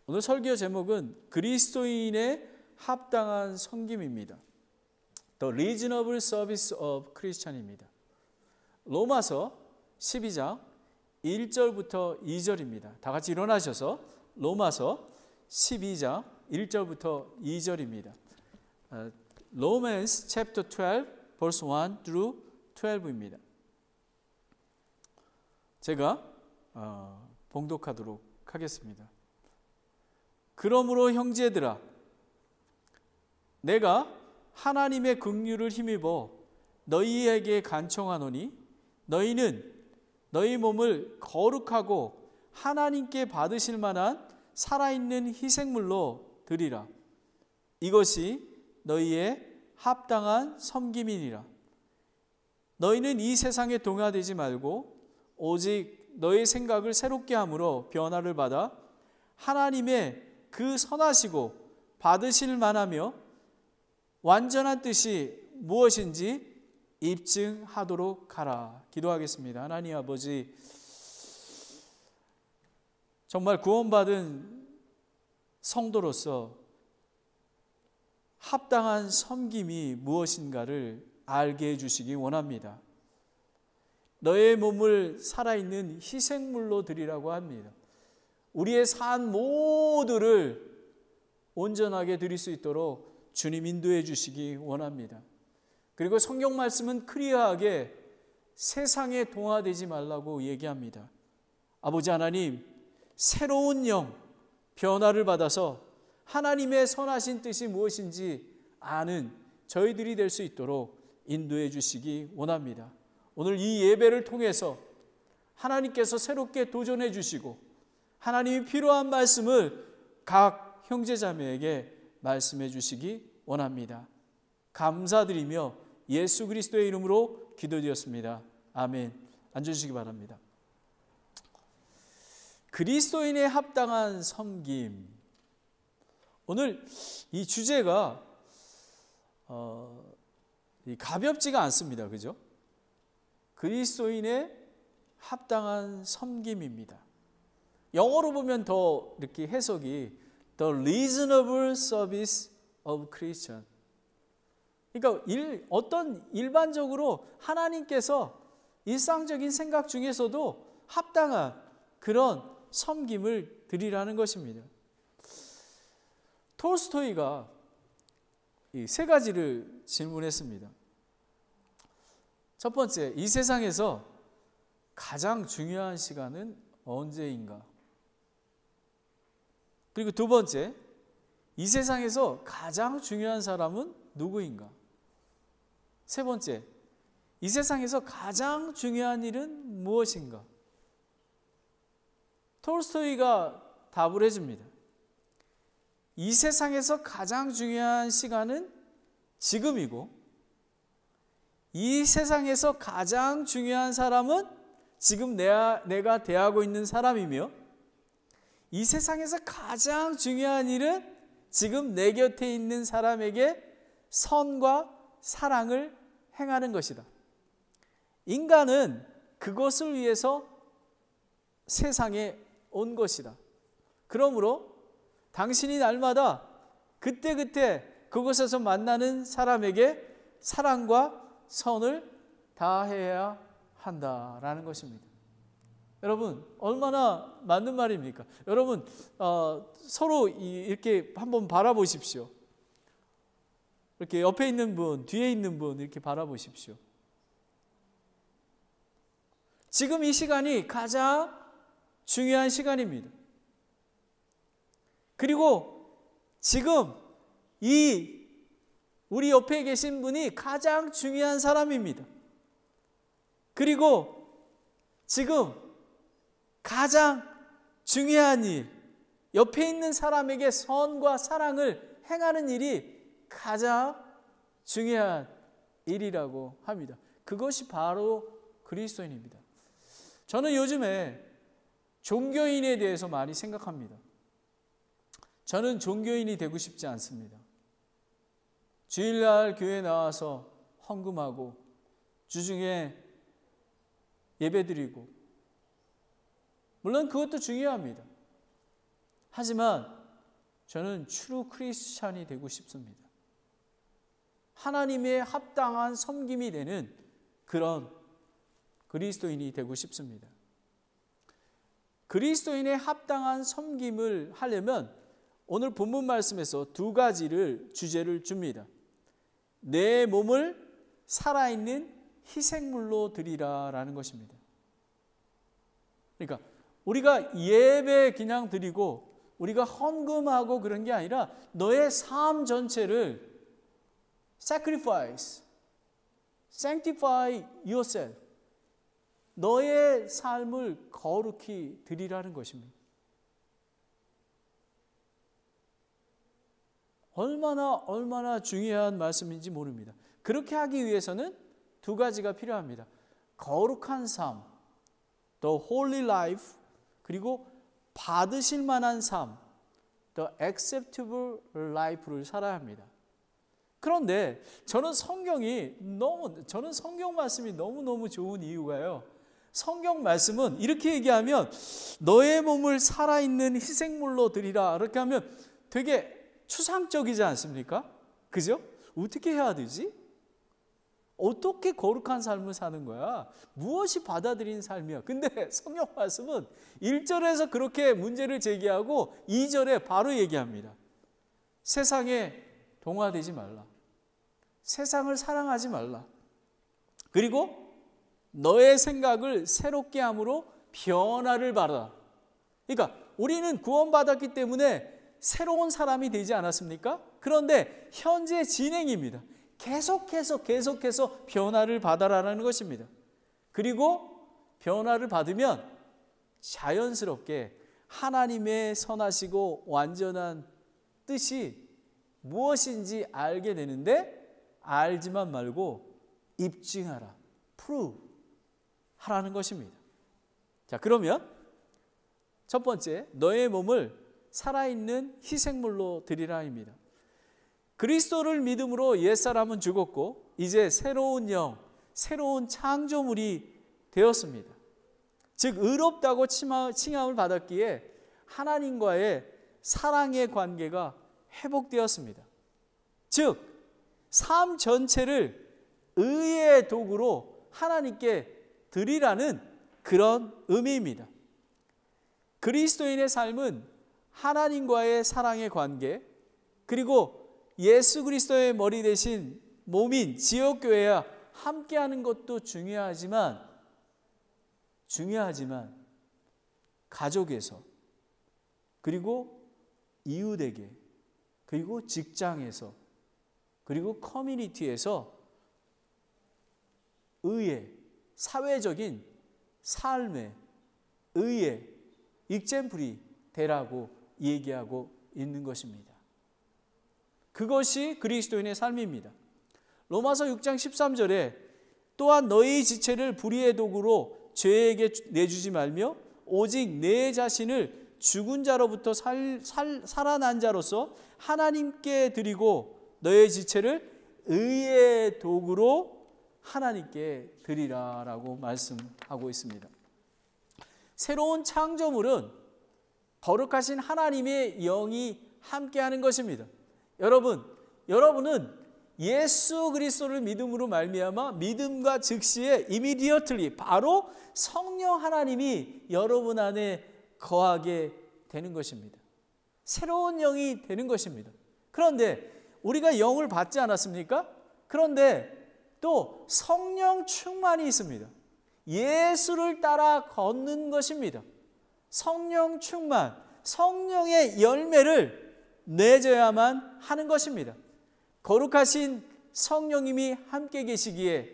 오늘 설교 제목은 그리스도인의 합당한 섬김입니다. The Reasonable Service of Christian입니다. 로마서 12장 1절부터 2절입니다. 다 같이 일어나셔서 로마서 12장 1절부터 2절입니다. Romans chapter 12 verse 1 through 12입니다. 제가 봉독하도록 하겠습니다. 그러므로 형제들아, 내가 하나님의 긍휼을 힘입어 너희에게 간청하노니 너희는 너희 몸을 거룩하고 하나님께 받으실 만한 살아있는 희생물로 드리라. 이것이 너희의 합당한 섬김이니라. 너희는 이 세상에 동화되지 말고 오직 너의 생각을 새롭게 함으로 변화를 받아 하나님의 그 선하시고 받으실 만하며 완전한 뜻이 무엇인지 입증하도록 하라. 기도하겠습니다. 하나님 아버지, 정말 구원받은 성도로서 합당한 섬김이 무엇인가를 알게 해주시기 원합니다. 너의 몸을 살아있는 희생물로 드리라고 합니다. 우리의 산 모두를 온전하게 드릴 수 있도록 주님 인도해 주시기 원합니다. 그리고 성경 말씀은 클리어하게 세상에 동화되지 말라고 얘기합니다. 아버지 하나님, 새로운 영, 변화를 받아서 하나님의 선하신 뜻이 무엇인지 아는 저희들이 될 수 있도록 인도해 주시기 원합니다. 오늘 이 예배를 통해서 하나님께서 새롭게 도전해 주시고 하나님이 필요한 말씀을 각 형제자매에게 말씀해 주시기 원합니다. 감사드리며 예수 그리스도의 이름으로 기도드렸습니다. 아멘. 앉아주시기 바랍니다. 그리스도인의 합당한 섬김. 오늘 이 주제가 가볍지가 않습니다. 그죠? 그리스도인의 합당한 섬김입니다. 영어로 보면 더 이렇게 해석이 The Reasonable Service of Christian. 그러니까 어떤 일반적으로 하나님께서 일상적인 생각 중에서도 합당한 그런 섬김을 드리라는 것입니다. 톨스토이가 이 세 가지를 질문했습니다. 첫 번째, 이 세상에서 가장 중요한 시간은 언제인가? 그리고 두 번째, 이 세상에서 가장 중요한 사람은 누구인가? 세 번째, 이 세상에서 가장 중요한 일은 무엇인가? 톨스토이가 답을 해줍니다. 이 세상에서 가장 중요한 시간은 지금이고, 이 세상에서 가장 중요한 사람은 지금 내가 대하고 있는 사람이며, 이 세상에서 가장 중요한 일은 지금 내 곁에 있는 사람에게 선과 사랑을 행하는 것이다. 인간은 그것을 위해서 세상에 온 것이다. 그러므로 당신이 날마다 그때그때 그곳에서 만나는 사람에게 사랑과 선을 다해야 한다라는 것입니다. 여러분, 얼마나 맞는 말입니까? 여러분, 서로 이렇게 한번 바라보십시오. 이렇게 옆에 있는 분, 뒤에 있는 분 이렇게 바라보십시오. 지금 이 시간이 가장 중요한 시간입니다. 그리고 지금 우리 옆에 계신 분이 가장 중요한 사람입니다. 그리고 지금 가장 중요한 일, 옆에 있는 사람에게 선과 사랑을 행하는 일이 가장 중요한 일이라고 합니다. 그것이 바로 그리스도인입니다. 저는 요즘에 종교인에 대해서 많이 생각합니다. 저는 종교인이 되고 싶지 않습니다. 주일날 교회 나와서 헌금하고 주중에 예배드리고, 물론 그것도 중요합니다. 하지만 저는 트루 크리스찬이 되고 싶습니다. 하나님의 합당한 섬김이 되는 그런 그리스도인이 되고 싶습니다. 그리스도인의 합당한 섬김을 하려면 오늘 본문 말씀에서 두 가지를 주제를 줍니다. 내 몸을 살아있는 희생물로 드리라라는 것입니다. 그러니까 우리가 예배 그냥 드리고 우리가 헌금하고 그런 게 아니라 너의 삶 전체를 sacrifice, sanctify yourself. 너의 삶을 거룩히 드리라는 것입니다. 얼마나 중요한 말씀인지 모릅니다. 그렇게 하기 위해서는 두 가지가 필요합니다. 거룩한 삶, the holy life, 그리고 받으실 만한 삶, the acceptable life를 살아야 합니다. 그런데 저는 성경 말씀이 너무너무 좋은 이유가요. 성경 말씀은 이렇게 얘기하면 너의 몸을 살아있는 희생물로 드리라. 이렇게 하면 되게 추상적이지 않습니까? 그죠? 어떻게 해야 되지? 어떻게 거룩한 삶을 사는 거야? 무엇이 받아들인 삶이야? 근데 성경 말씀은 1절에서 그렇게 문제를 제기하고 2절에 바로 얘기합니다. 세상에 동화되지 말라. 세상을 사랑하지 말라. 그리고 너의 생각을 새롭게 함으로 변화를 받아라. 그러니까 우리는 구원받았기 때문에 새로운 사람이 되지 않았습니까? 그런데 현재 진행입니다. 계속해서 변화를 받아라라는 것입니다. 그리고 변화를 받으면 자연스럽게 하나님의 선하시고 완전한 뜻이 무엇인지 알게 되는데 알지만 말고 입증하라. prove 하라는 것입니다. 자, 그러면 첫 번째, 너의 몸을 살아있는 희생물로 드리라입니다. 그리스도를 믿음으로 옛사람은 죽었고 이제 새로운 영, 새로운 창조물이 되었습니다. 즉 의롭다고 칭함을 받았기에 하나님과의 사랑의 관계가 회복되었습니다. 즉 삶 전체를 의의 도구로 하나님께 드리라는 그런 의미입니다. 그리스도인의 삶은 하나님과의 사랑의 관계, 그리고 예수 그리스도의 머리 대신 몸인 지역교회와 함께하는 것도 중요하지만 가족에서, 그리고 이웃에게, 그리고 직장에서, 그리고 커뮤니티에서 의의, 사회적인 삶의 의의 익젠플이 되라고 얘기하고 있는 것입니다. 그것이 그리스도인의 삶입니다. 로마서 6장 13절에 또한 너희 지체를 불의의 도구로 죄에게 내주지 말며 오직 내 자신을 죽은 자로부터 살아난 자로서 하나님께 드리고 너의 지체를 의의 도구로 하나님께 드리라라고 말씀하고 있습니다. 새로운 창조물은 거룩하신 하나님의 영이 함께하는 것입니다. 여러분은 예수 그리스도를 믿음으로 말미암아 믿음과 즉시에 immediately 바로 성령 하나님이 여러분 안에 거하게 되는 것입니다. 새로운 영이 되는 것입니다. 그런데 우리가 영을 받지 않았습니까? 그런데 또 성령 충만이 있습니다. 예수를 따라 걷는 것입니다. 성령 충만, 성령의 열매를 맺어야만 하는 것입니다. 거룩하신 성령님이 함께 계시기에,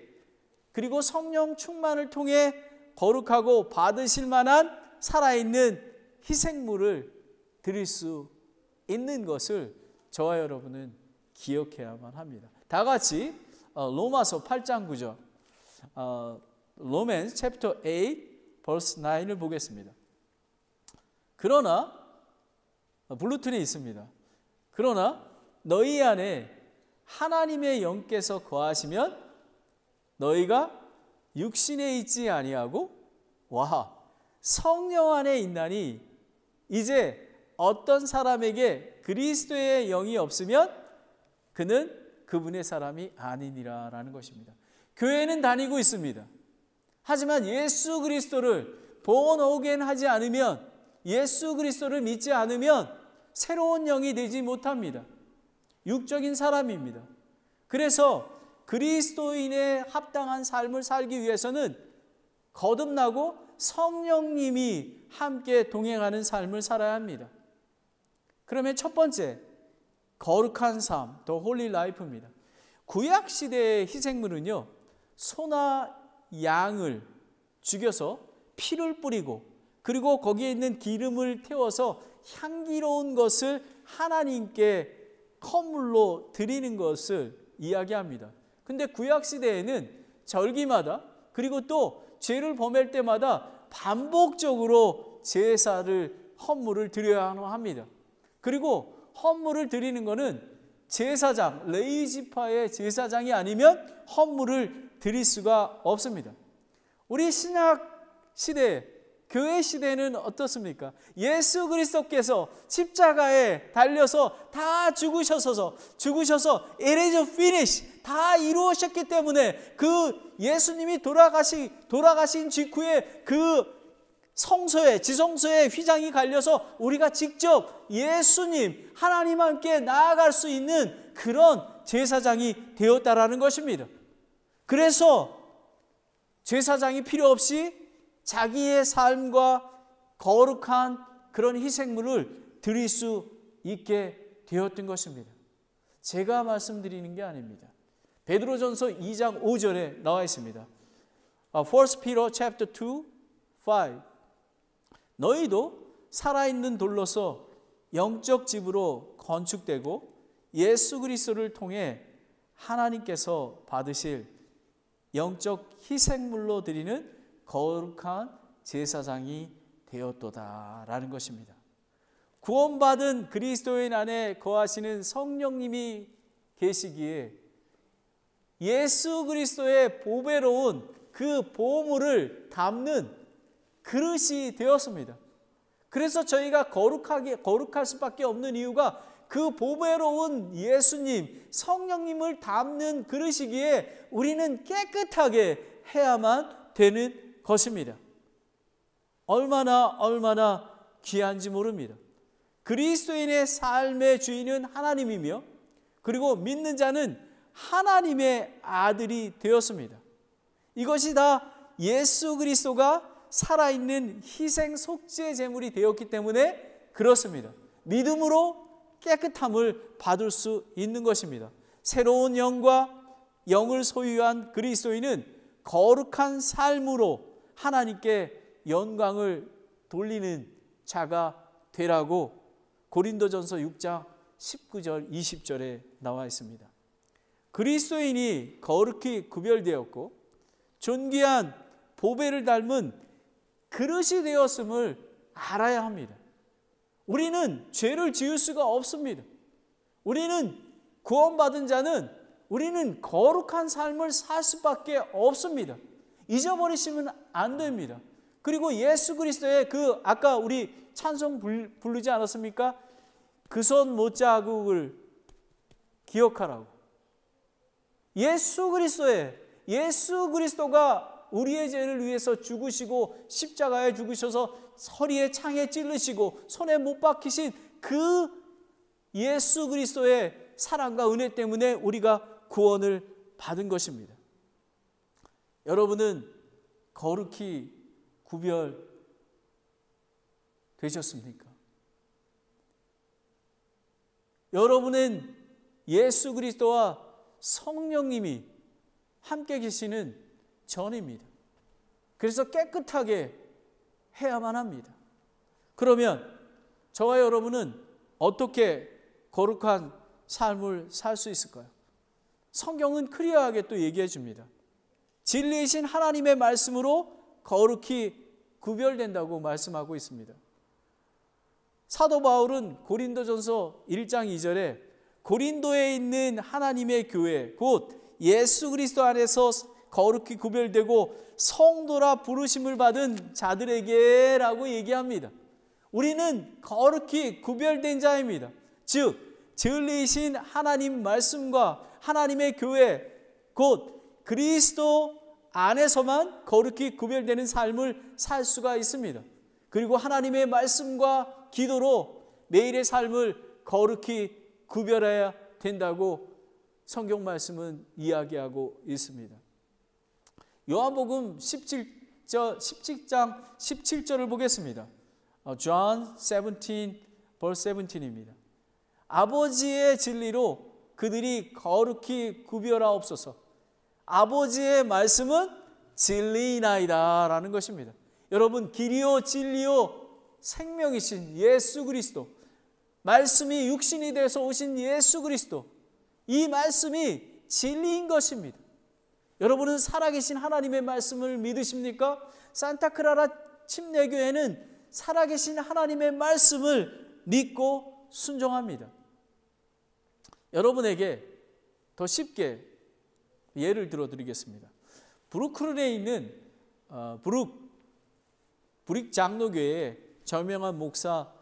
그리고 성령 충만을 통해 거룩하고 받으실 만한 살아있는 희생물을 드릴 수 있는 것을 저와 여러분은 기억해야만 합니다. 다 같이 로마서 8장 9절, Romans chapter 8 verse 9을 보겠습니다. 그러나 블루툴이 있습니다. 그러나 너희 안에 하나님의 영께서 거하시면 너희가 육신에 있지 아니하고 성령 안에 있나니 이제 어떤 사람에게 그리스도의 영이 없으면 그는 그분의 사람이 아니니라라는 것입니다. 교회는 다니고 있습니다. 하지만 예수 그리스도를 born again 하지 않으면, 예수 그리스도를 믿지 않으면 새로운 영이 되지 못합니다. 육적인 사람입니다. 그래서 그리스도인의 합당한 삶을 살기 위해서는 거듭나고 성령님이 함께 동행하는 삶을 살아야 합니다. 그러면 첫 번째, 거룩한 삶, the holy life입니다. 구약 시대의 희생물은요, 소나 양을 죽여서 피를 뿌리고 그리고 거기에 있는 기름을 태워서 향기로운 것을 하나님께 헌물로 드리는 것을 이야기합니다. 근데 구약 시대에는 절기마다 그리고 또 죄를 범할 때마다 반복적으로 제사를 헌물을 드려야 합니다. 그리고 헌물을 드리는 것은 제사장, 레위지파의 제사장이 아니면 헌물을 드릴 수가 없습니다. 우리 신약 시대, 교회 시대는 어떻습니까? 예수 그리스도께서 십자가에 달려서 다 죽으셔서 it is finished, 다 이루어졌기 때문에 그 예수님이 돌아가신 직후에 그 성소에, 지성소에 휘장이 갈려서 우리가 직접 예수님, 하나님 함께 나아갈 수 있는 그런 제사장이 되었다라는 것입니다. 그래서 제사장이 필요 없이 자기의 삶과 거룩한 그런 희생물을 드릴 수 있게 되었던 것입니다. 제가 말씀드리는 게 아닙니다. 베드로전서 2장 5절에 나와 있습니다. 1 Peter chapter 2, 5. 너희도 살아있는 돌로서 영적 집으로 건축되고 예수 그리스도를 통해 하나님께서 받으실 영적 희생물로 드리는 거룩한 제사장이 되었도다라는 것입니다. 구원받은 그리스도인 안에 거하시는 성령님이 계시기에 예수 그리스도의 보배로운 그 보물을 담는 그릇이 되었습니다. 그래서 저희가 거룩할 수밖에 없는 이유가 그 보배로운 예수님, 성령님을 담는 그릇이기에 우리는 깨끗하게 해야만 되는 것입니다. 얼마나 귀한지 모릅니다. 그리스도인의 삶의 주인은 하나님이며 그리고 믿는 자는 하나님의 아들이 되었습니다. 이것이 다 예수 그리스도가 살아있는 희생 속죄 제물이 되었기 때문에 그렇습니다. 믿음으로 깨끗함을 받을 수 있는 것입니다. 새로운 영을 소유한 그리스도인은 거룩한 삶으로 하나님께 영광을 돌리는 자가 되라고 고린도전서 6장 19절 20절에 나와 있습니다. 그리스도인이 거룩히 구별되었고 존귀한 보배를 닮은 그릇이 되었음을 알아야 합니다. 우리는 죄를 지을 수가 없습니다. 우리는 구원받은 자는 우리는 거룩한 삶을 살 수밖에 없습니다. 잊어버리시면 안 됩니다. 그리고 예수 그리스도의 아까 우리 찬송 부르지 않았습니까? 그 손 못자국을 기억하라고. 예수 그리스도가 우리의 죄를 위해서 죽으시고 십자가에 죽으셔서 허리에 창에 찔르시고 손에 못 박히신 그 예수 그리스도의 사랑과 은혜 때문에 우리가 구원을 받은 것입니다. 여러분은 거룩히 구별되셨습니까? 여러분은 예수 그리스도와 성령님이 함께 계시는 전입니다. 그래서 깨끗하게 해야만 합니다. 그러면 저와 여러분은 어떻게 거룩한 삶을 살 수 있을까요? 성경은 클리어하게 또 얘기해 줍니다. 진리이신 하나님의 말씀으로 거룩히 구별된다고 말씀하고 있습니다. 사도 바울은 고린도전서 1장 2절에 고린도에 있는 하나님의 교회 곧 예수 그리스도 안에서 거룩히 구별되고 성도라 부르심을 받은 자들에게 라고 얘기합니다. 우리는 거룩히 구별된 자입니다. 즉 진리이신 하나님 말씀과 하나님의 교회 곧 그리스도 안에서만 거룩히 구별되는 삶을 살 수가 있습니다. 그리고 하나님의 말씀과 기도로 매일의 삶을 거룩히 구별해야 된다고 성경 말씀은 이야기하고 있습니다. 요한복음 17장 17절을 보겠습니다. John 17 verse 17입니다. 아버지의 진리로 그들이 거룩히 구별하옵소서. 아버지의 말씀은 진리이나이다 라는 것입니다. 여러분, 길이요 진리요 생명이신 예수 그리스도, 말씀이 육신이 돼서 오신 예수 그리스도, 이 말씀이 진리인 것입니다. 여러분은 살아계신 하나님의 말씀을 믿으십니까? 산타크라라 침례교회는 살아계신 하나님의 말씀을 믿고 순종합니다. 여러분에게 더 쉽게 예를 들어드리겠습니다. 브루클린에 있는 브릭 장로교회의 저명한 목사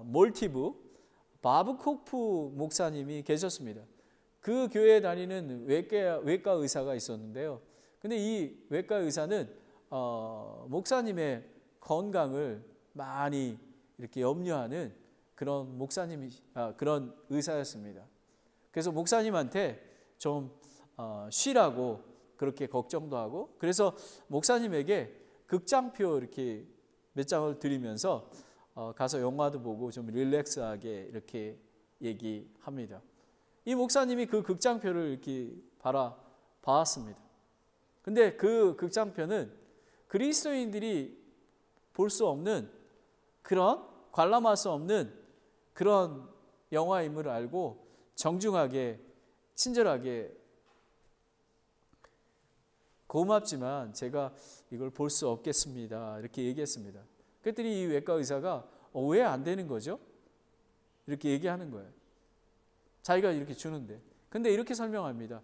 몰티브 바브 코프 목사님이 계셨습니다. 그 교회에 다니는 외과 의사가 있었는데요. 근데 이 외과 의사는 목사님의 건강을 많이 이렇게 염려하는 그런 그런 의사였습니다. 그래서 목사님한테 좀 쉬라고 그렇게 걱정도 하고, 그래서 목사님에게 극장표 이렇게 몇 장을 드리면서 가서 영화도 보고 좀 릴렉스하게 이렇게 얘기합니다. 이 목사님이 그 극장표를 이렇게 바라봤습니다. 근데 그 극장표는 그리스도인들이 볼 수 없는, 그런 관람할 수 없는 그런 영화임을 알고 정중하게 친절하게 고맙지만 제가 이걸 볼 수 없겠습니다 이렇게 얘기했습니다. 그랬더니 이 외과 의사가 왜 안 되는 거죠? 이렇게 얘기하는 거예요. 자기가 이렇게 주는데. 근데 이렇게 설명합니다.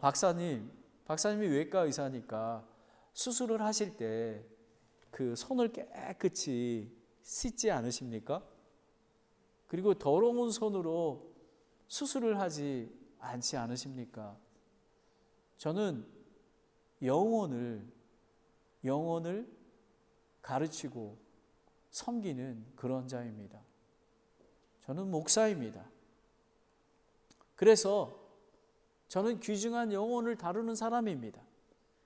박사님이 외과 의사니까 수술을 하실 때 그 손을 깨끗이 씻지 않으십니까? 그리고 더러운 손으로 수술을 하지 않지 않으십니까? 저는 영혼을 가르치고 섬기는 그런 자입니다. 저는 목사입니다. 그래서 저는 귀중한 영혼을 다루는 사람입니다.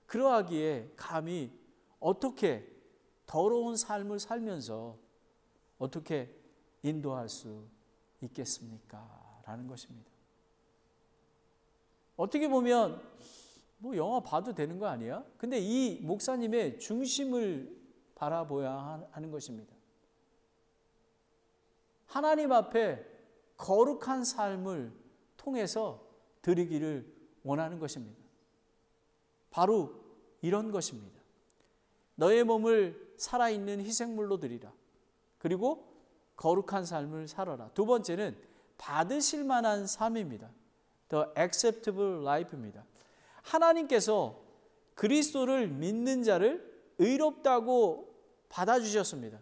그러하기에 감히 어떻게 더러운 삶을 살면서 어떻게 인도할 수 있겠습니까? 라는 것입니다. 어떻게 보면 뭐 영화 봐도 되는 거 아니야? 근데 이 목사님의 중심을 바라보아야 하는 것입니다. 하나님 앞에 거룩한 삶을 통해서 드리기를 원하는 것입니다. 바로 이런 것입니다. 너의 몸을 살아있는 희생물로 드리라. 그리고 거룩한 삶을 살아라. 두 번째는 받으실 만한 삶입니다. The acceptable life입니다. 하나님께서 그리스도를 믿는 자를 의롭다고 받아주셨습니다.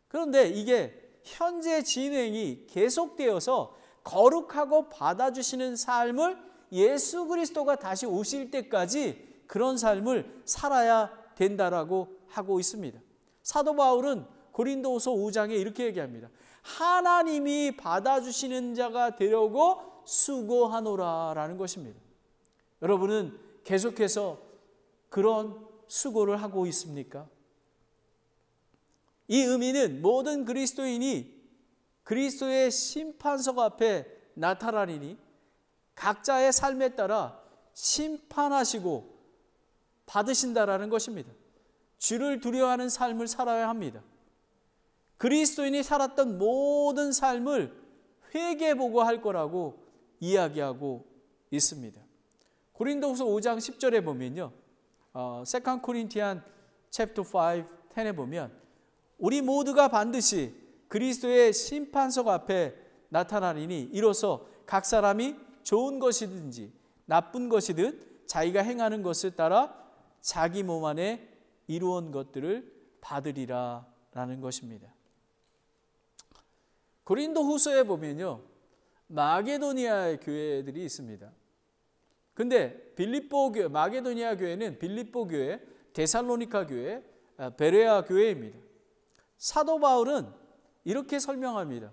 그런데 이게 현재 진행이 계속되어서 거룩하고 받아주시는 삶을 예수 그리스도가 다시 오실 때까지 그런 삶을 살아야 된다라고 하고 있습니다. 사도 바울은 고린도후서 5장에 이렇게 얘기합니다. 하나님이 받아주시는 자가 되려고 수고하노라 라는 것입니다. 여러분은 계속해서 그런 수고를 하고 있습니까? 이 의미는 모든 그리스도인이 그리스도의 심판석 앞에 나타나리니 각자의 삶에 따라 심판하시고 받으신다라는 것입니다. 주를 두려워하는 삶을 살아야 합니다. 그리스도인이 살았던 모든 삶을 회개해보고 할 거라고 이야기하고 있습니다. 고린도후서 5장 10절에 보면요, 2 Corinthians chapter 5, 10에 보면 우리 모두가 반드시 그리스도의 심판석 앞에 나타나리니 이로써 각 사람이 좋은 것이든지 나쁜 것이든 자기가 행하는 것을 따라 자기 몸 안에 이루온 것들을 받으리라 라는 것입니다. 고린도 후서에 보면요, 마게도니아 교회들이 있습니다. 근데 빌립보 교회, 마게도니아 교회는 빌립보 교회, 데살로니가 교회, 베레아 교회입니다. 사도 바울은 이렇게 설명합니다.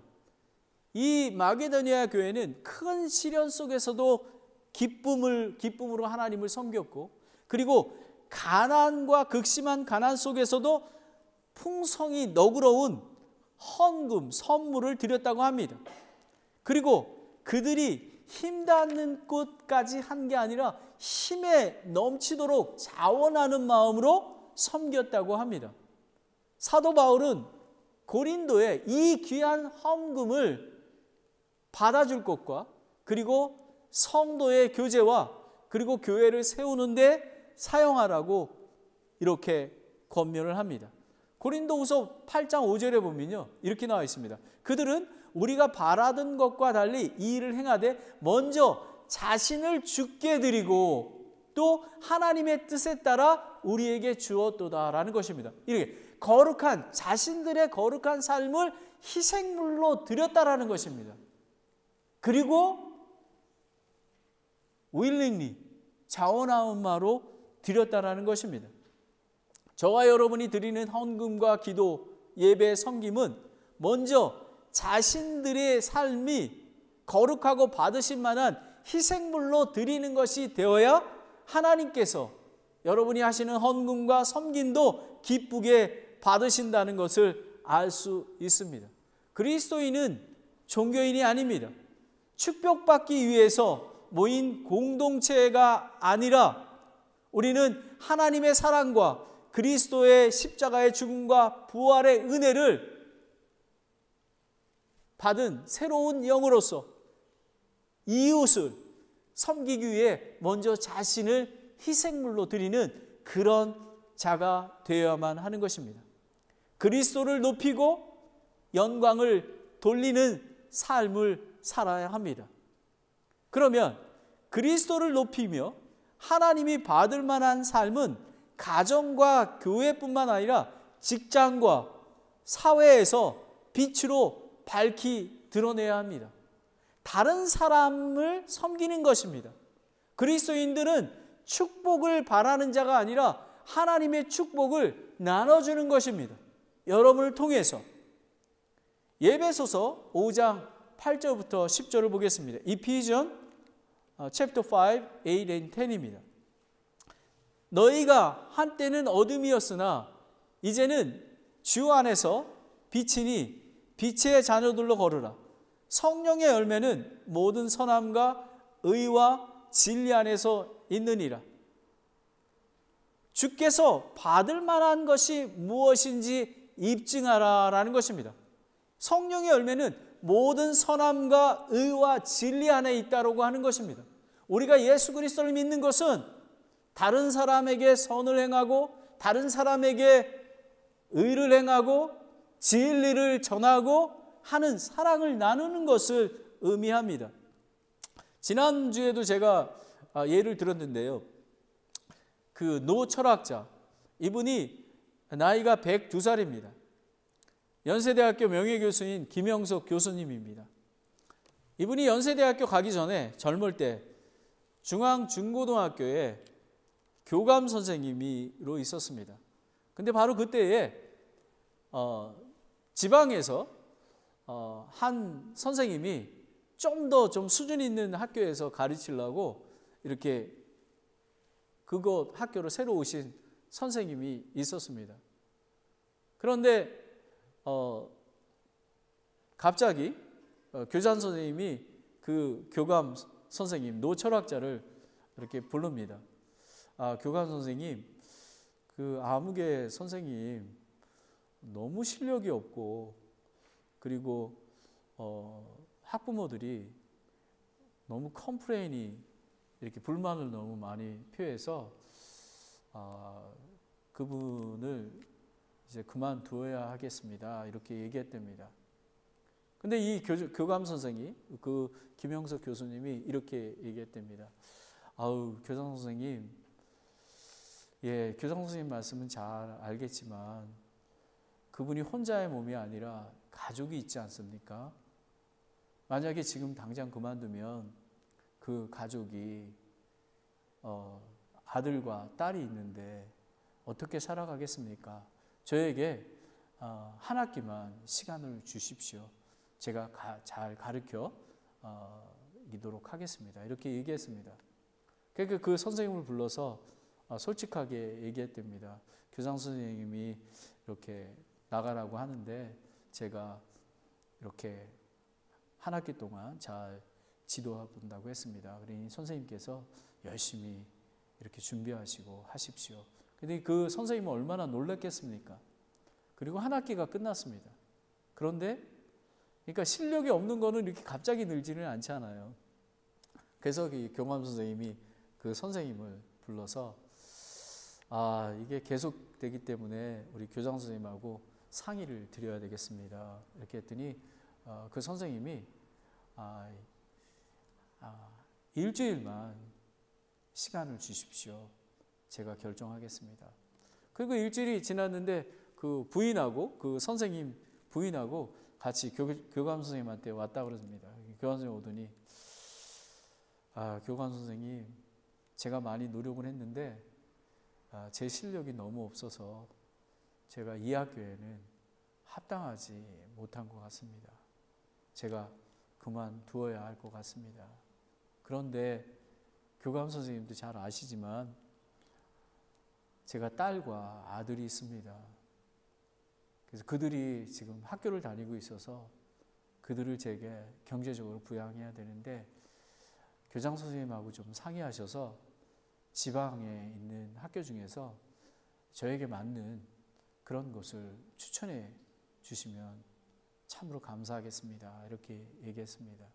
이 마게도니아 교회는 큰 시련 속에서도 기쁨으로 하나님을 섬겼고, 그리고 가난과 극심한 가난 속에서도 풍성이 너그러운 헌금, 선물을 드렸다고 합니다. 그리고 그들이 힘 닿는 곳까지 한 게 아니라 힘에 넘치도록 자원하는 마음으로 섬겼다고 합니다. 사도 바울은 고린도에 이 귀한 헌금을 받아줄 것과, 그리고 성도의 교제와 그리고 교회를 세우는데 사용하라고 이렇게 권면을 합니다. 고린도후서 8장 5절에 보면요, 이렇게 나와 있습니다. 그들은 우리가 바라던 것과 달리 이 일을 행하되 먼저 자신을 주께 드리고 또 하나님의 뜻에 따라 우리에게 주었도다라는 것입니다. 이렇게 거룩한, 자신들의 거룩한 삶을 희생물로 드렸다라는 것입니다. 그리고 willingly, 자원하마로 드렸다라는 것입니다. 저와 여러분이 드리는 헌금과 기도, 예배, 섬김은 먼저 자신들의 삶이 거룩하고 받으실 만한 희생물로 드리는 것이 되어야 하나님께서 여러분이 하시는 헌금과 섬김도 기쁘게 받으신다는 것을 알 수 있습니다. 그리스도인은 종교인이 아닙니다. 축복받기 위해서 모인 공동체가 아니라 우리는 하나님의 사랑과 그리스도의 십자가의 죽음과 부활의 은혜를 받은 새로운 영으로서 이웃을 섬기기 위해 먼저 자신을 희생물로 드리는 그런 자가 되어야만 하는 것입니다. 그리스도를 높이고 영광을 돌리는 삶을 살아야 합니다. 그러면 그리스도를 높이며 하나님이 받을 만한 삶은 가정과 교회뿐만 아니라 직장과 사회에서 빛으로 밝히 드러내야 합니다. 다른 사람을 섬기는 것입니다. 그리스도인들은 축복을 바라는 자가 아니라 하나님의 축복을 나눠주는 것입니다. 여러분을 통해서. 예배소서 5장 8절부터 10절을 보겠습니다. Ephesians chapter 5, 8 and 10입니다. 너희가 한때는 어둠이었으나 이제는 주 안에서 빛이니 빛의 자녀들로 걸으라. 성령의 열매는 모든 선함과 의와 진리 안에서 있느니라. 주께서 받을 만한 것이 무엇인지 입증하라라는 것입니다. 성령의 열매는 모든 선함과 의와 진리 안에 있다라고 하는 것입니다. 우리가 예수 그리스도를 믿는 것은 다른 사람에게 선을 행하고 다른 사람에게 의를 행하고 진리를 전하고 하는 사랑을 나누는 것을 의미합니다. 지난주에도 제가 예를 들었는데요. 그 노 철학자, 이분이 나이가 102살입니다. 연세대학교 명예교수인 김영석 교수님입니다. 이분이 연세대학교 가기 전에 젊을 때 중앙중고등학교에 교감 선생님으로 있었습니다. 근데 바로 그때에 지방에서 한 선생님이 좀 더 수준 있는 학교에서 가르치려고 이렇게 그곳 학교로 새로 오신 선생님이 있었습니다. 그런데 갑자기 교장 선생님이 그 교감 선생님 노철학자를 이렇게 부릅니다. 교감 선생님, 그 아무개 선생님 너무 실력이 없고 그리고 학부모들이 너무 컴플레인이 이렇게 불만을 너무 많이 표해서 그분을 이제 그만두어야 하겠습니다. 이렇게 얘기했답니다. 근데 이 교감 선생님, 그 김영석 교수님이 이렇게 얘기했답니다. 교장 선생님, 예, 교장 선생님 말씀은 잘 알겠지만 그분이 혼자의 몸이 아니라 가족이 있지 않습니까? 만약에 지금 당장 그만두면 그 가족이 아들과 딸이 있는데 어떻게 살아가겠습니까? 저에게 한 학기만 시간을 주십시오. 제가 잘 가르쳐 이도록 하겠습니다. 이렇게 얘기했습니다. 그러니까 그 선생님을 불러서 솔직하게 얘기했답니다. 교장 선생님이 이렇게 나가라고 하는데 제가 이렇게 한 학기 동안 잘 지도해 본다고 했습니다. 그러니 선생님께서 열심히 이렇게 준비하시고 하십시오. 근데 그 선생님은 얼마나 놀랐겠습니까? 그리고 한 학기가 끝났습니다. 그런데 그러니까 실력이 없는 거는 이렇게 갑자기 늘지는 않잖아요. 그래서 그 교감 선생님이 그 선생님을 불러서 이게 계속되기 때문에 우리 교장 선생님하고 상의를 드려야 되겠습니다. 이렇게 했더니 그 선생님이 일주일만 시간을 주십시오. 제가 결정하겠습니다. 그리고 일주일이 지났는데 그 부인하고 그 선생님 부인하고 같이 교감 선생님한테 왔다 그러습니다. 교감 선생님 오더니 교감 선생님 제가 많이 노력을 했는데 제 실력이 너무 없어서 제가 이 학교에는 합당하지 못한 것 같습니다. 제가 그만두어야 할 것 같습니다. 그런데 교감 선생님도 잘 아시지만 제가 딸과 아들이 있습니다. 그래서 그들이 지금 학교를 다니고 있어서 그들을 제게 경제적으로 부양해야 되는데 교장 선생님하고 좀 상의하셔서 지방에 있는 학교 중에서 저에게 맞는 그런 곳을 추천해 주시면 참으로 감사하겠습니다. 이렇게 얘기했습니다.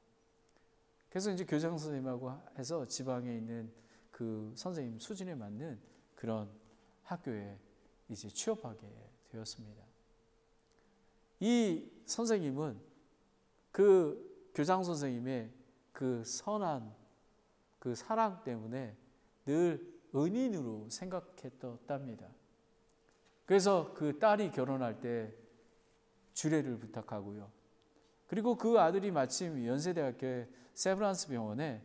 그래서 이제 교장 선생님하고 해서 지방에 있는 그 선생님 수준에 맞는 그런 학교에 이제 취업하게 되었습니다. 이 선생님은 그 교장 선생님의 그 선한 그 사랑 때문에 늘 은인으로 생각했답니다. 그래서 그 딸이 결혼할 때 주례를 부탁하고요. 그리고 그 아들이 마침 연세대학교의 세브란스 병원에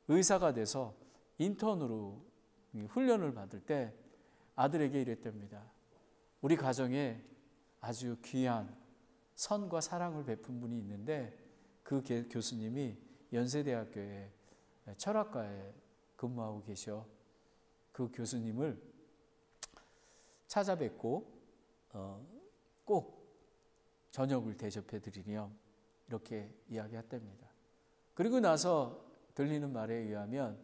의사가 돼서 인턴으로 훈련을 받을 때 아들에게 이랬답니다. 우리 가정에 아주 귀한 선과 사랑을 베푼 분이 있는데 그 교수님이 연세대학교의 철학과에 근무하고 계셔. 그 교수님을 찾아뵙고 꼭 저녁을 대접해 드리렴 이렇게 이야기했답니다. 그리고 나서 들리는 말에 의하면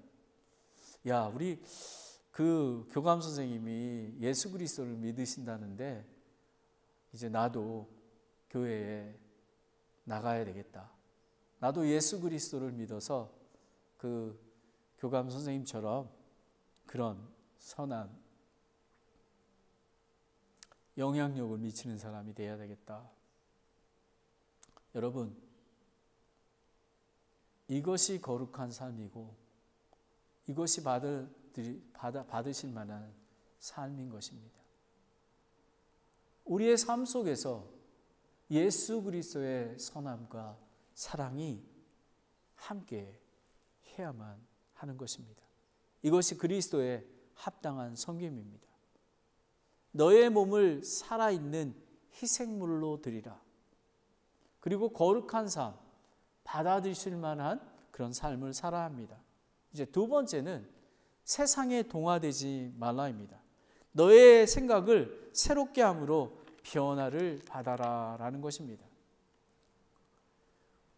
우리 그 교감 선생님이 예수 그리스도를 믿으신다는데 이제 나도 교회에 나가야 되겠다. 나도 예수 그리스도를 믿어서 그 교감 선생님처럼 그런 선한 영향력을 미치는 사람이 되어야 되겠다. 여러분, 이것이 거룩한 삶이고 이것이 받으실 만한 삶인 것입니다. 우리의 삶 속에서 예수 그리스도의 선함과 사랑이 함께 해야만 하는 것입니다. 이것이 그리스도의 합당한 섬김입니다. 너의 몸을 살아있는 희생물로 드리라. 그리고 거룩한 삶, 받아들이실 만한 그런 삶을 살아야 합니다. 이제 두 번째는 세상에 동화되지 말라입니다. 너의 생각을 새롭게 함으로 변화를 받아라 라는 것입니다.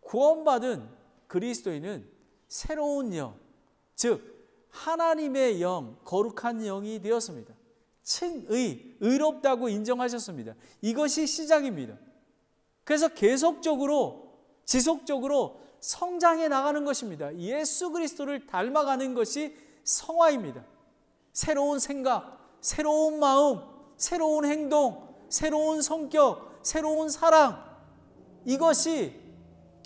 구원받은 그리스도인은 새로운 영, 즉 하나님의 영, 거룩한 영이 되었습니다. 칭의, 의롭다고 인정하셨습니다. 이것이 시작입니다. 그래서 계속적으로 지속적으로 성장해 나가는 것입니다. 예수 그리스도를 닮아가는 것이 성화입니다. 새로운 생각, 새로운 마음, 새로운 행동, 새로운 성격, 새로운 사랑, 이것이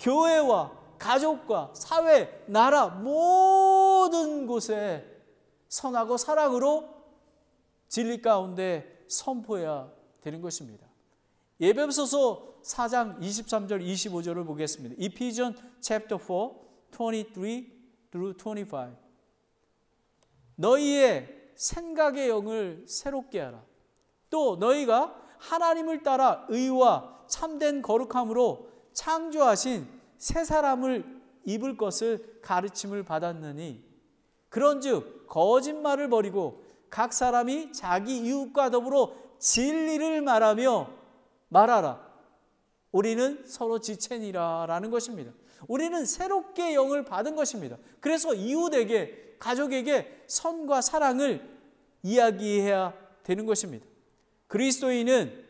교회와 가족과 사회, 나라 모든 곳에 선하고 사랑으로 진리 가운데 선포해야 되는 것입니다. 에베소서 4장 23절 25절을 보겠습니다. Ephesians chapter 4, 23 through 25. 너희의 생각의 영을 새롭게 하라. 또 너희가 하나님을 따라 의와 참된 거룩함으로 창조하신 새 사람을 입을 것을 가르침을 받았느니 그런즉 거짓말을 버리고 각 사람이 자기 이웃과 더불어 진리를 말하라. 우리는 서로 지체니라 라는 것입니다. 우리는 새롭게 영을 받은 것입니다. 그래서 이웃에게, 가족에게 선과 사랑을 이야기해야 되는 것입니다. 그리스도인은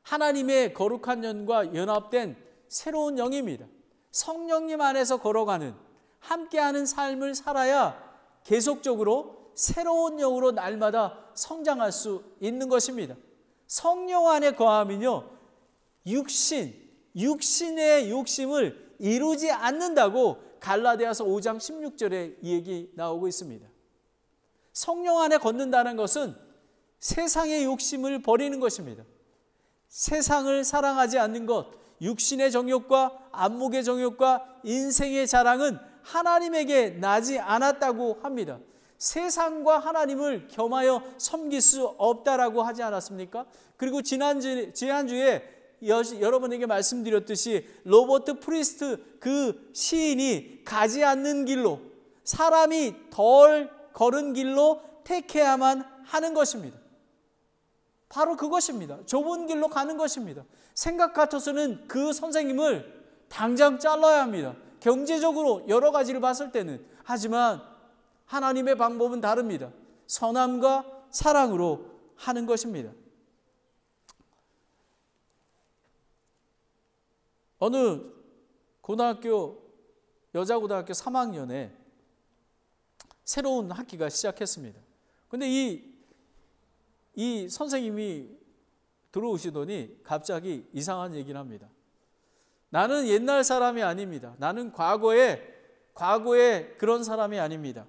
하나님의 거룩한 영과 연합된 새로운 영입니다. 성령님 안에서 걸어가는, 함께하는 삶을 살아야 계속적으로 새로운 영으로 날마다 성장할 수 있는 것입니다. 성령 안에 거하면요, 육신의 욕심을 이루지 않는다고 갈라디아서 5장 16절에 이 얘기 나오고 있습니다. 성령 안에 걷는다는 것은 세상의 욕심을 버리는 것입니다. 세상을 사랑하지 않는 것, 육신의 정욕과 안목의 정욕과 인생의 자랑은 하나님에게 나지 않았다고 합니다. 세상과 하나님을 겸하여 섬길 수 없다라고 하지 않았습니까? 그리고 지난주에 여러분에게 말씀드렸듯이 로버트 프리스트 그 시인이 가지 않는 길로, 사람이 덜 걸은 길로 택해야만 하는 것입니다. 바로 그것입니다. 좁은 길로 가는 것입니다. 생각 같아서는 그 선생님을 당장 잘라야 합니다. 경제적으로 여러 가지를 봤을 때는. 하지만 하나님의 방법은 다릅니다. 선함과 사랑으로 하는 것입니다. 어느 여자고등학교 3학년에 새로운 학기가 시작했습니다. 근데 이 선생님이 들어오시더니 갑자기 이상한 얘기를 합니다. 나는 옛날 사람이 아닙니다. 나는 과거에 그런 사람이 아닙니다.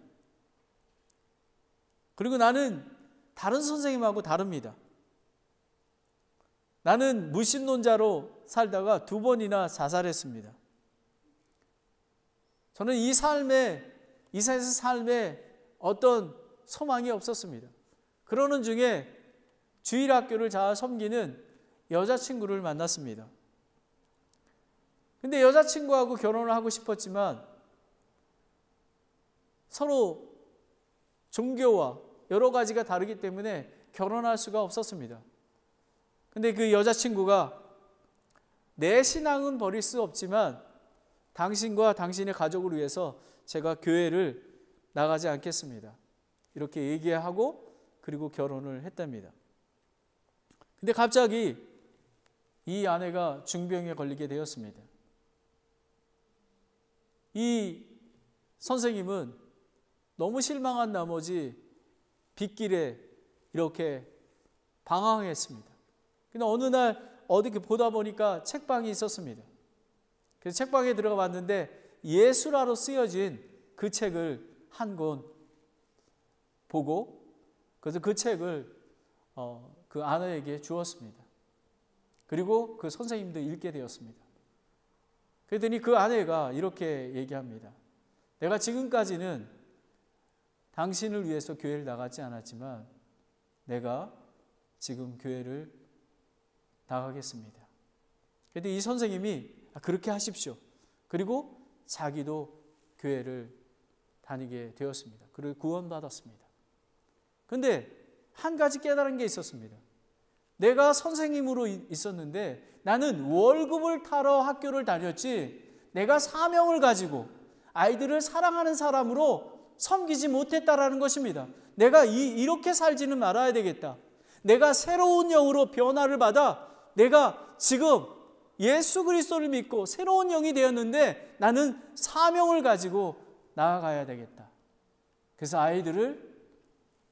그리고 나는 다른 선생님하고 다릅니다. 나는 무신론자로 살다가 2번이나 자살했습니다. 저는 이 세상 삶에 어떤 소망이 없었습니다. 그러는 중에 주일학교를 잘 섬기는 여자친구를 만났습니다. 근데 여자친구하고 결혼을 하고 싶었지만 서로 종교와 여러 가지가 다르기 때문에 결혼할 수가 없었습니다. 근데 그 여자친구가 내 신앙은 버릴 수 없지만 당신과 당신의 가족을 위해서 제가 교회를 나가지 않겠습니다. 이렇게 얘기하고 그리고 결혼을 했답니다. 근데 갑자기 이 아내가 중병에 걸리게 되었습니다. 이 선생님은 너무 실망한 나머지 빗길에 이렇게 방황했습니다. 근데 어느 날 어디 보다 보니까 책방이 있었습니다. 그래서 책방에 들어가 봤는데 예수라로 쓰여진 그 책을 한 권 보고 그래서 그 책을 그 아내에게 주었습니다. 그리고 그 선생님도 읽게 되었습니다. 그랬더니 그 아내가 이렇게 얘기합니다. 내가 지금까지는 당신을 위해서 교회를 나가지 않았지만 내가 지금 교회를 나가겠습니다. 그런데 이 선생님이 그렇게 하십시오. 그리고 자기도 교회를 다니게 되었습니다. 그리고 구원받았습니다. 그런데 한 가지 깨달은 게 있었습니다. 내가 선생님으로 있었는데 나는 월급을 타러 학교를 다녔지 내가 사명을 가지고 아이들을 사랑하는 사람으로 섬기지 못했다라는 것입니다. 내가 이렇게 살지는 말아야 되겠다. 내가 새로운 영으로 변화를 받아 내가 지금 예수 그리스도를 믿고 새로운 영이 되었는데 나는 사명을 가지고 나아가야 되겠다. 그래서 아이들을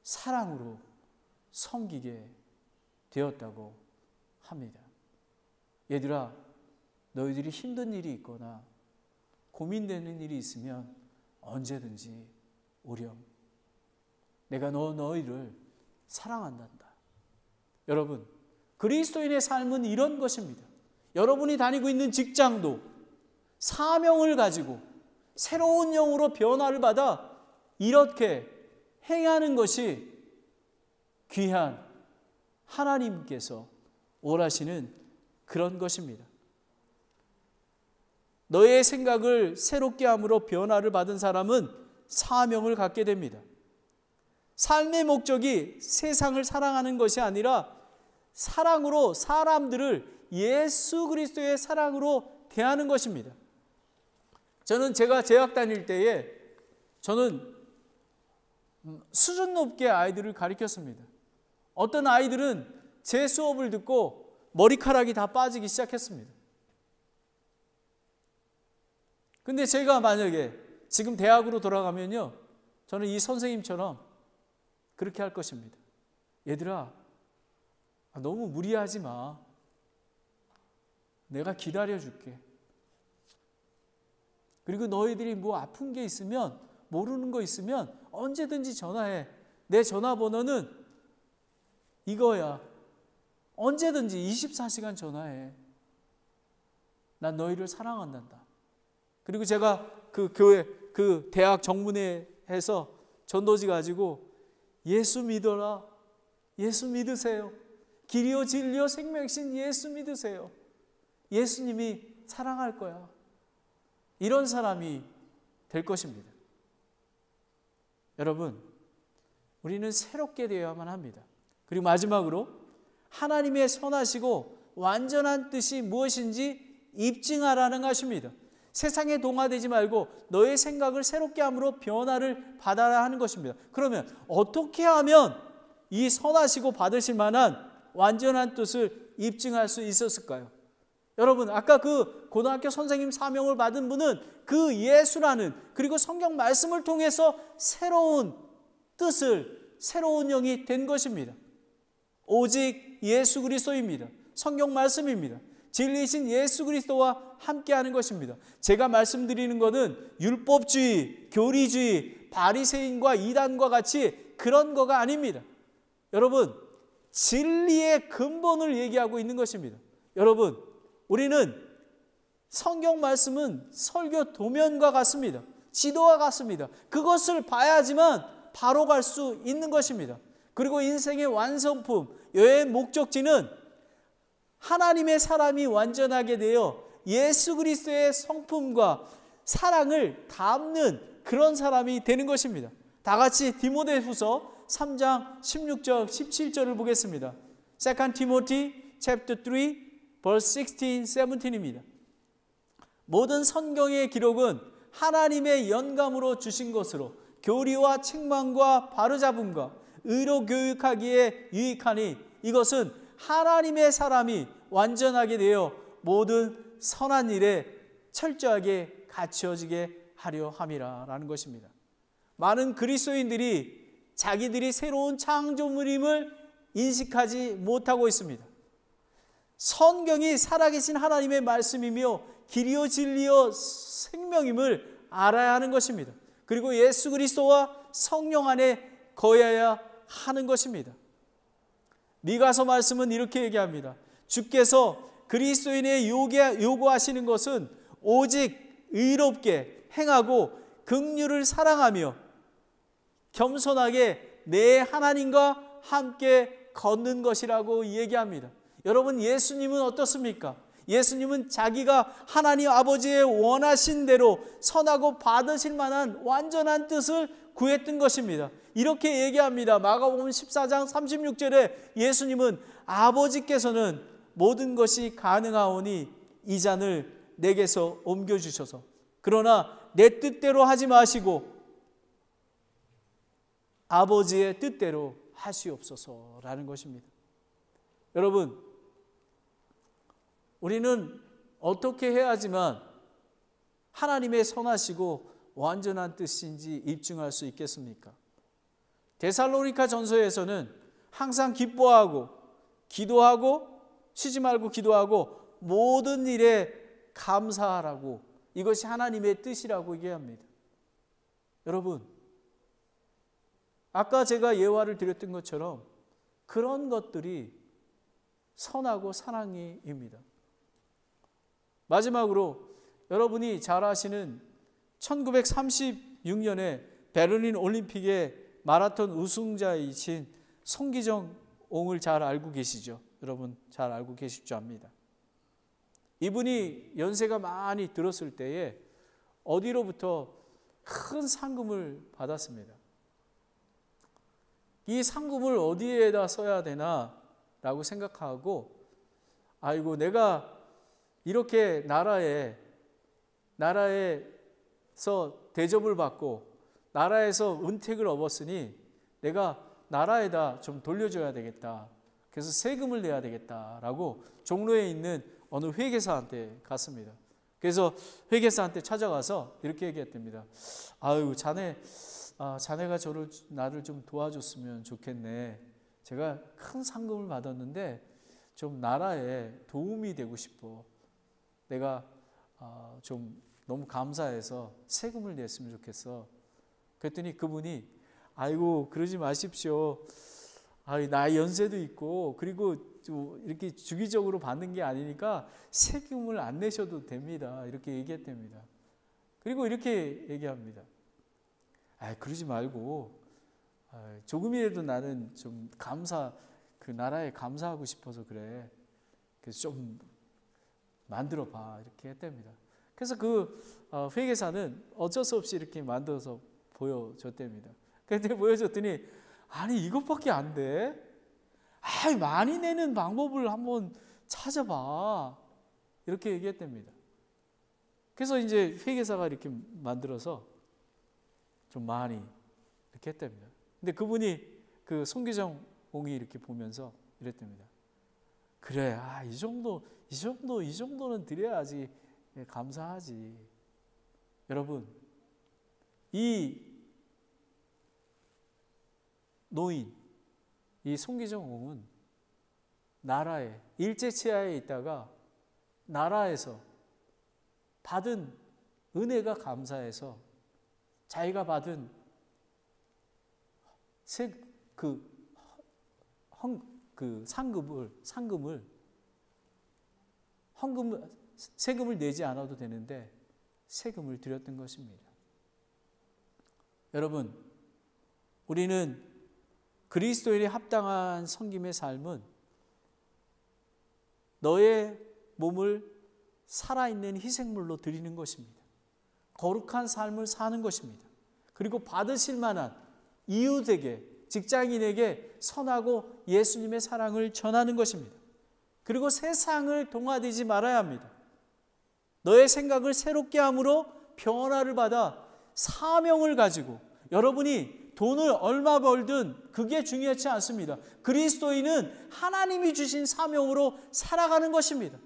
사랑으로 섬기게 되었다고 합니다. 얘들아, 너희들이 힘든 일이 있거나 고민되는 일이 있으면 언제든지 오렴. 내가 너희를 사랑한단다. 여러분, 그리스도인의 삶은 이런 것입니다. 여러분이 다니고 있는 직장도 사명을 가지고 새로운 영으로 변화를 받아 이렇게 행하는 것이 귀한 하나님께서 원하시는 그런 것입니다. 너의 생각을 새롭게 함으로 변화를 받은 사람은 사명을 갖게 됩니다. 삶의 목적이 세상을 사랑하는 것이 아니라 사랑으로 사람들을 예수 그리스도의 사랑으로 대하는 것입니다. 저는 제가 대학 다닐 때에 저는 수준 높게 아이들을 가르쳤습니다. 어떤 아이들은 제 수업을 듣고 머리카락이 다 빠지기 시작했습니다. 근데 제가 만약에 지금 대학으로 돌아가면요, 저는 이 선생님처럼 그렇게 할 것입니다. 얘들아, 너무 무리하지 마. 내가 기다려줄게. 그리고 너희들이 뭐 아픈 게 있으면, 모르는 거 있으면 언제든지 전화해. 내 전화번호는 이거야. 언제든지 24시간 전화해. 난 너희를 사랑한단다. 그리고 제가 그 교회, 그 대학 정문회에서 전도지 가지고 예수 믿어라. 예수 믿으세요. 길이요 진리요 생명이신 예수 믿으세요. 예수님이 사랑할 거야. 이런 사람이 될 것입니다. 여러분, 우리는 새롭게 되어야만 합니다. 그리고 마지막으로 하나님의 선하시고 완전한 뜻이 무엇인지 입증하라는 것입니다. 세상에 동화되지 말고 너의 생각을 새롭게 함으로 변화를 받아라 하는 것입니다. 그러면 어떻게 하면 이 선하시고 받으실 만한 완전한 뜻을 입증할 수 있었을까요? 여러분, 아까 그 고등학교 선생님 사명을 받은 분은 그 예수라는, 그리고 성경 말씀을 통해서 새로운 뜻을, 새로운 영이 된 것입니다. 오직 예수 그리스도입니다. 성경 말씀입니다. 진리이신 예수 그리스도와 함께하는 것입니다. 제가 말씀드리는 것은 율법주의, 교리주의, 바리새인과 이단과 같이 그런 거가 아닙니다. 여러분, 진리의 근본을 얘기하고 있는 것입니다. 여러분, 우리는 성경 말씀은 설교 도면과 같습니다. 지도와 같습니다. 그것을 봐야지만 바로 갈 수 있는 것입니다. 그리고 인생의 완성품, 여행의 목적지는 하나님의 사람이 완전하게 되어 예수 그리스도의 성품과 사랑을 담는 그런 사람이 되는 것입니다. 다 같이 디모데후서 3장 16절 17절을 보겠습니다. 2 Timothy chapter 3 verse 16, 17입니다. 모든 성경의 기록은 하나님의 영감으로 주신 것으로 교리와 책망과 바로잡음과 의로 교육하기에 유익하니 이것은 하나님의 사람이 완전하게 되어 모든 선한 일에 철저하게 갖추어지게 하려 함이라 라는 것입니다. 많은 그리스도인들이 자기들이 새로운 창조물임을 인식하지 못하고 있습니다. 성경이 살아계신 하나님의 말씀이며 길이요 진리요 생명임을 알아야 하는 것입니다. 그리고 예수 그리스도와 성령 안에 거해야 하는 것입니다. 미가서 말씀은 이렇게 얘기합니다. 주께서 그리스도인의 요구하시는 것은 오직 의롭게 행하고 긍휼을 사랑하며 겸손하게 내 하나님과 함께 걷는 것이라고 얘기합니다. 여러분, 예수님은 어떻습니까? 예수님은 자기가 하나님 아버지의 원하신 대로 선하고 받으실 만한 완전한 뜻을 구했던 것입니다. 이렇게 얘기합니다. 마가복음 14장 36절에 예수님은 아버지께서는 모든 것이 가능하오니 이 잔을 내게서 옮겨주셔서 그러나 내 뜻대로 하지 마시고 아버지의 뜻대로 하시옵소서라는 것입니다. 여러분, 우리는 어떻게 해야지만 하나님의 선하시고 완전한 뜻인지 입증할 수 있겠습니까? 데살로니가 전서에서는 항상 기뻐하고 기도하고 쉬지 말고 기도하고 모든 일에 감사하라고, 이것이 하나님의 뜻이라고 얘기합니다. 여러분, 아까 제가 예화를 드렸던 것처럼 그런 것들이 선하고 사랑이입니다. 마지막으로 여러분이 잘 아시는 1936년에 베를린 올림픽의 마라톤 우승자이신 송기정 옹을 잘 알고 계시죠? 여러분 잘 알고 계실 줄 압니다. 이분이 연세가 많이 들었을 때에 어디로부터 큰 상금을 받았습니다. 이 상금을 어디에다 써야 되나 라고 생각하고, 아이고 내가 이렇게 나라에서 대접을 받고 나라에서 은택을 얻었으니 내가 나라에다 좀 돌려줘야 되겠다. 그래서 세금을 내야 되겠다라고 종로에 있는 어느 회계사한테 갔습니다. 그래서 회계사한테 찾아가서 이렇게 얘기했답니다. 아유 자네가 나를 좀 도와줬으면 좋겠네. 제가 큰 상금을 받았는데 좀 나라에 도움이 되고 싶어. 내가 좀 너무 감사해서 세금을 냈으면 좋겠어. 그랬더니 그분이 아이고 그러지 마십시오. 나이 연세도 있고 그리고 이렇게 주기적으로 받는 게 아니니까 세금을 안 내셔도 됩니다. 이렇게 얘기했답니다. 그리고 이렇게 얘기합니다. 그러지 말고 조금이라도 나는 좀 그 나라에 감사하고 싶어서 그래. 그래서 좀 만들어 봐. 이렇게 했답니다. 그래서 그 회계사는 어쩔 수 없이 이렇게 만들어서 보여줬답니다. 그런데 보여줬더니 아니 이것밖에 안 돼? 많이 내는 방법을 한번 찾아봐. 이렇게 얘기했답니다. 그래서 이제 회계사가 이렇게 만들어서 좀 많이 이렇게 했답니다. 근데 그분이 그 송기정 옹이 이렇게 보면서 이랬답니다. 그래, 이 정도는 드려야지 감사하지. 여러분, 이 노인, 이 송기정 옹은 나라에 일제치하에 있다가 나라에서 받은 은혜가 감사해서 자기가 받은 세금을 내지 않아도 되는데 세금을 드렸던 것입니다. 여러분, 우리는 그리스도인에 합당한 섬김의 삶은 너의 몸을 살아있는 희생물로 드리는 것입니다. 거룩한 삶을 사는 것입니다. 그리고 받으실 만한 이웃에게, 직장인에게 선하고 예수님의 사랑을 전하는 것입니다. 그리고 세상을 동화되지 말아야 합니다. 너의 생각을 새롭게 함으로 변화를 받아 사명을 가지고, 여러분이 돈을 얼마 벌든 그게 중요하지 않습니다. 그리스도인은 하나님이 주신 사명으로 살아가는 것입니다.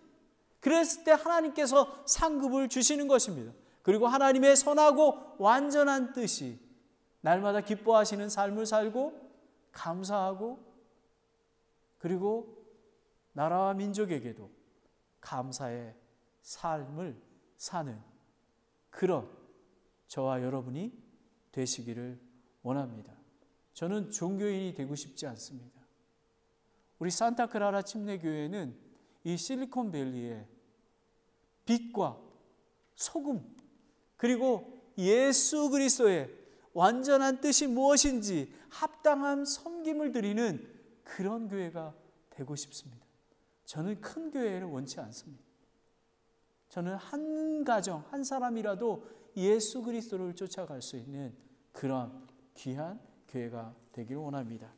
그랬을 때 하나님께서 상급을 주시는 것입니다. 그리고 하나님의 선하고 완전한 뜻이 날마다 기뻐하시는 삶을 살고 감사하고, 그리고 나라와 민족에게도 감사의 삶을 사는 그런 저와 여러분이 되시기를 원합니다. 저는 종교인이 되고 싶지 않습니다. 우리 산타크라라 침례교회는 이 실리콘밸리에 빛과 소금, 그리고 예수 그리스도의 완전한 뜻이 무엇인지 합당한 섬김을 드리는 그런 교회가 되고 싶습니다. 저는 큰 교회를 원치 않습니다. 저는 한 가정, 한 사람이라도 예수 그리스도를 쫓아갈 수 있는 그런 귀한 교회가 되기를 원합니다.